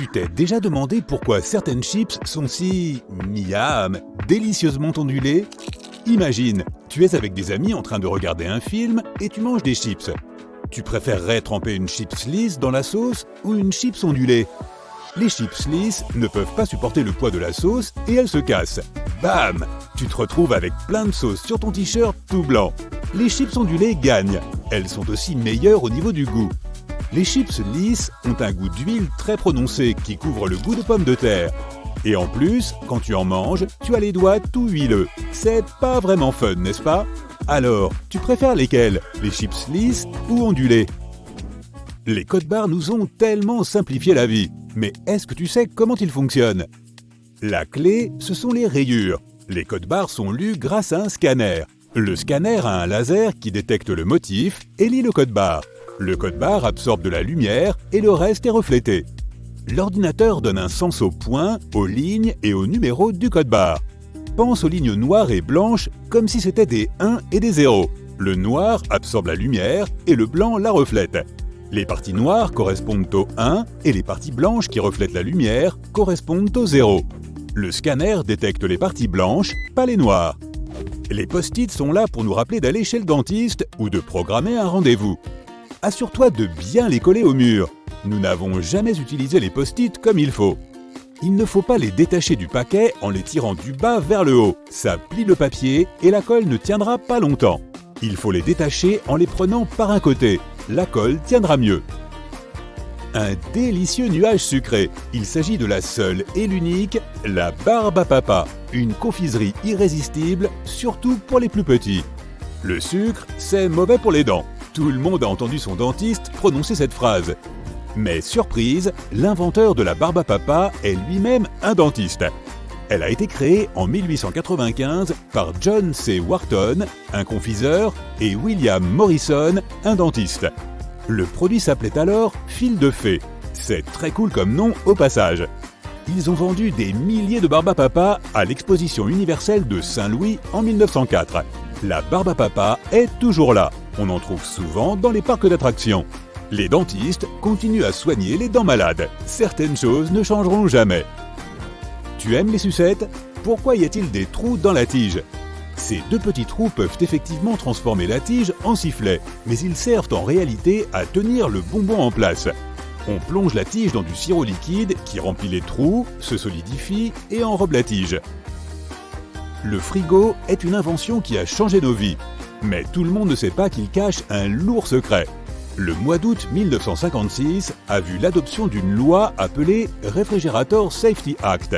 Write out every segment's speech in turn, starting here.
Tu t'es déjà demandé pourquoi certaines chips sont si... miam, délicieusement ondulées? Imagine, tu es avec des amis en train de regarder un film et tu manges des chips. Tu préférerais tremper une chips lisse dans la sauce ou une chips ondulée? Les chips lisses ne peuvent pas supporter le poids de la sauce et elles se cassent. Bam! Tu te retrouves avec plein de sauce sur ton t-shirt tout blanc. Les chips ondulées gagnent. Elles sont aussi meilleures au niveau du goût. Les chips lisses ont un goût d'huile très prononcé qui couvre le goût de pommes de terre. Et en plus, quand tu en manges, tu as les doigts tout huileux. C'est pas vraiment fun, n'est-ce pas? Alors, tu préfères lesquelles? Les chips lisses ou ondulées? Les codes barres nous ont tellement simplifié la vie. Mais est-ce que tu sais comment ils fonctionnent? La clé, ce sont les rayures. Les codes barres sont lus grâce à un scanner. Le scanner a un laser qui détecte le motif et lit le code barre. Le code barre absorbe de la lumière et le reste est reflété. L'ordinateur donne un sens aux points, aux lignes et aux numéros du code barre. Pense aux lignes noires et blanches comme si c'était des 1 et des 0. Le noir absorbe la lumière et le blanc la reflète. Les parties noires correspondent au 1 et les parties blanches qui reflètent la lumière correspondent au 0. Le scanner détecte les parties blanches, pas les noires. Les post-it sont là pour nous rappeler d'aller chez le dentiste ou de programmer un rendez-vous. Assure-toi de bien les coller au mur. Nous n'avons jamais utilisé les post-it comme il faut. Il ne faut pas les détacher du paquet en les tirant du bas vers le haut. Ça plie le papier et la colle ne tiendra pas longtemps. Il faut les détacher en les prenant par un côté. La colle tiendra mieux. Un délicieux nuage sucré. Il s'agit de la seule et l'unique, la barbe à papa. Une confiserie irrésistible, surtout pour les plus petits. Le sucre, c'est mauvais pour les dents. Tout le monde a entendu son dentiste prononcer cette phrase. Mais surprise, l'inventeur de la barbe à papa est lui-même un dentiste. Elle a été créée en 1895 par John C. Wharton, un confiseur, et William Morrison, un dentiste. Le produit s'appelait alors Fil de Fée. C'est très cool comme nom au passage. Ils ont vendu des milliers de barbes à papa à l'exposition universelle de Saint-Louis en 1904. La barbe à papa est toujours là. On en trouve souvent dans les parcs d'attractions. Les dentistes continuent à soigner les dents malades. Certaines choses ne changeront jamais. Tu aimes les sucettes? Pourquoi y a-t-il des trous dans la tige? Ces deux petits trous peuvent effectivement transformer la tige en sifflet, mais ils servent en réalité à tenir le bonbon en place. On plonge la tige dans du sirop liquide qui remplit les trous, se solidifie et enrobe la tige. Le frigo est une invention qui a changé nos vies. Mais tout le monde ne sait pas qu'il cache un lourd secret. Le mois d'août 1956 a vu l'adoption d'une loi appelée Refrigerator Safety Act.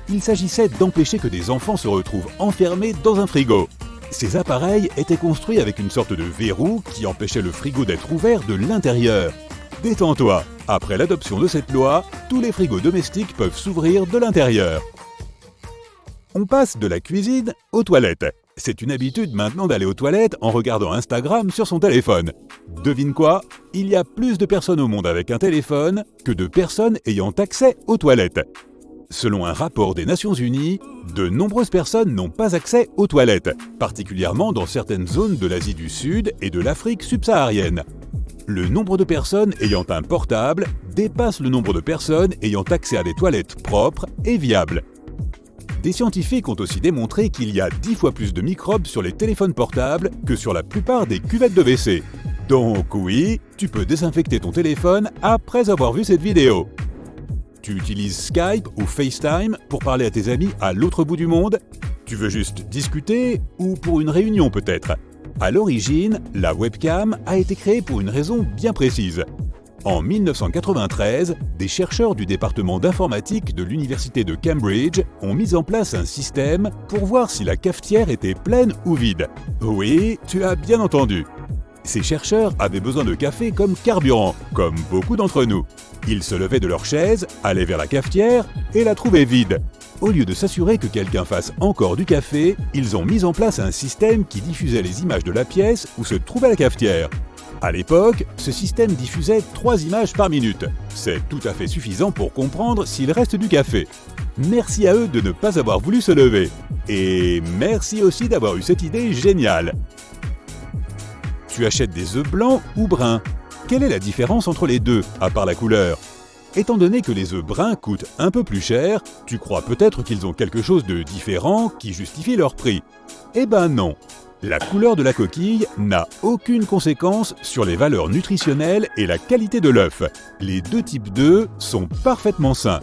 Il s'agissait d'empêcher que des enfants se retrouvent enfermés dans un frigo. Ces appareils étaient construits avec une sorte de verrou qui empêchait le frigo d'être ouvert de l'intérieur. Détends-toi, après l'adoption de cette loi, tous les frigos domestiques peuvent s'ouvrir de l'intérieur. On passe de la cuisine aux toilettes. C'est une habitude maintenant d'aller aux toilettes en regardant Instagram sur son téléphone. Devine quoi? Il y a plus de personnes au monde avec un téléphone que de personnes ayant accès aux toilettes. Selon un rapport des Nations Unies, de nombreuses personnes n'ont pas accès aux toilettes, particulièrement dans certaines zones de l'Asie du Sud et de l'Afrique subsaharienne. Le nombre de personnes ayant un portable dépasse le nombre de personnes ayant accès à des toilettes propres et viables. Des scientifiques ont aussi démontré qu'il y a 10 fois plus de microbes sur les téléphones portables que sur la plupart des cuvettes de WC. Donc oui, tu peux désinfecter ton téléphone après avoir vu cette vidéo. Tu utilises Skype ou FaceTime pour parler à tes amis à l'autre bout du monde? Tu veux juste discuter ou pour une réunion peut-être? À l'origine, la webcam a été créée pour une raison bien précise. En 1993, des chercheurs du département d'informatique de l'université de Cambridge ont mis en place un système pour voir si la cafetière était pleine ou vide. Oui, tu as bien entendu. Ces chercheurs avaient besoin de café comme carburant, comme beaucoup d'entre nous. Ils se levaient de leur chaise, allaient vers la cafetière et la trouvaient vide. Au lieu de s'assurer que quelqu'un fasse encore du café, ils ont mis en place un système qui diffusait les images de la pièce où se trouvait la cafetière. À l'époque, ce système diffusait 3 images par minute. C'est tout à fait suffisant pour comprendre s'il reste du café. Merci à eux de ne pas avoir voulu se lever. Et merci aussi d'avoir eu cette idée géniale. Tu achètes des œufs blancs ou bruns? Quelle est la différence entre les deux, à part la couleur? Étant donné que les œufs bruns coûtent un peu plus cher, tu crois peut-être qu'ils ont quelque chose de différent qui justifie leur prix. Eh ben non! La couleur de la coquille n'a aucune conséquence sur les valeurs nutritionnelles et la qualité de l'œuf. Les deux types d'œufs sont parfaitement sains.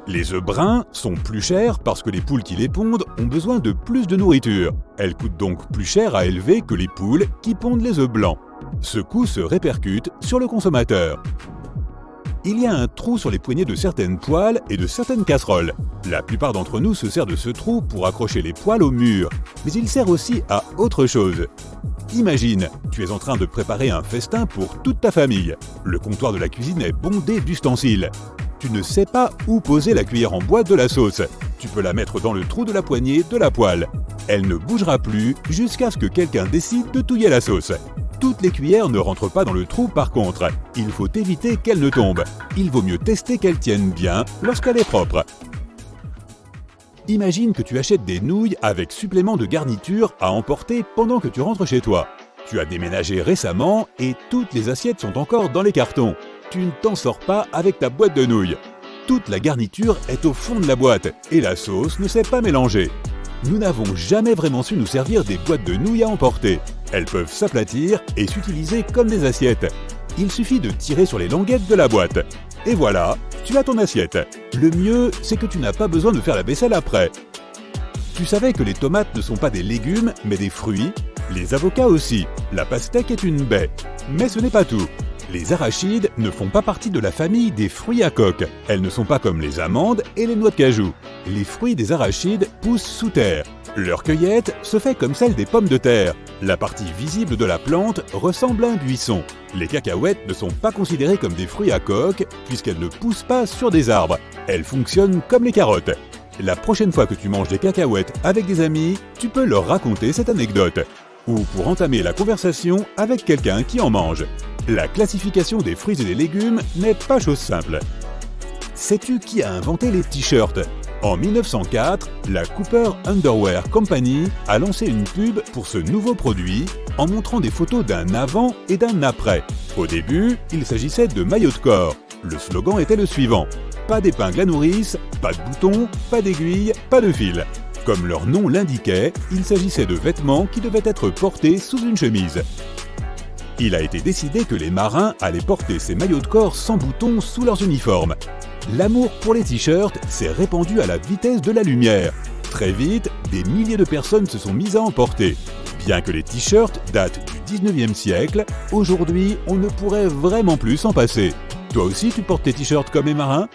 Les œufs bruns sont plus chers parce que les poules qui les pondent ont besoin de plus de nourriture. Elles coûtent donc plus cher à élever que les poules qui pondent les œufs blancs. Ce coût se répercute sur le consommateur. Il y a un trou sur les poignées de certaines poêles et de certaines casseroles. La plupart d'entre nous se servent de ce trou pour accrocher les poêles au mur, mais il sert aussi à autre chose. Imagine, tu es en train de préparer un festin pour toute ta famille. Le comptoir de la cuisine est bondé d'ustensiles. Tu ne sais pas où poser la cuillère en bois de la sauce. Tu peux la mettre dans le trou de la poignée de la poêle. Elle ne bougera plus jusqu'à ce que quelqu'un décide de touiller la sauce. Toutes les cuillères ne rentrent pas dans le trou par contre. Il faut éviter qu'elles ne tombent. Il vaut mieux tester qu'elles tiennent bien lorsqu'elle est propre. Imagine que tu achètes des nouilles avec supplément de garniture à emporter pendant que tu rentres chez toi. Tu as déménagé récemment et toutes les assiettes sont encore dans les cartons. Tu ne t'en sors pas avec ta boîte de nouilles. Toute la garniture est au fond de la boîte et la sauce ne s'est pas mélangée. Nous n'avons jamais vraiment su nous servir des boîtes de nouilles à emporter. Elles peuvent s'aplatir et s'utiliser comme des assiettes. Il suffit de tirer sur les languettes de la boîte. Et voilà, tu as ton assiette. Le mieux, c'est que tu n'as pas besoin de faire la vaisselle après. Tu savais que les tomates ne sont pas des légumes, mais des fruits? Les avocats aussi. La pastèque est une baie. Mais ce n'est pas tout. Les arachides ne font pas partie de la famille des fruits à coque. Elles ne sont pas comme les amandes et les noix de cajou. Les fruits des arachides poussent sous terre. Leur cueillette se fait comme celle des pommes de terre. La partie visible de la plante ressemble à un buisson. Les cacahuètes ne sont pas considérées comme des fruits à coque puisqu'elles ne poussent pas sur des arbres. Elles fonctionnent comme les carottes. La prochaine fois que tu manges des cacahuètes avec des amis, tu peux leur raconter cette anecdote. Ou pour entamer la conversation avec quelqu'un qui en mange. La classification des fruits et des légumes n'est pas chose simple. Sais-tu qui a inventé les t-shirts? En 1904, la Cooper Underwear Company a lancé une pub pour ce nouveau produit en montrant des photos d'un avant et d'un après. Au début, il s'agissait de maillots de corps. Le slogan était le suivant: pas d'épingle à nourrice, pas de boutons, pas d'aiguilles, pas de fil. Comme leur nom l'indiquait, il s'agissait de vêtements qui devaient être portés sous une chemise. Il a été décidé que les marins allaient porter ces maillots de corps sans boutons sous leurs uniformes. L'amour pour les t-shirts s'est répandu à la vitesse de la lumière. Très vite, des milliers de personnes se sont mises à en porter. Bien que les t-shirts datent du 19e siècle, aujourd'hui, on ne pourrait vraiment plus s'en passer. Toi aussi, tu portes tes t-shirts comme les marins ?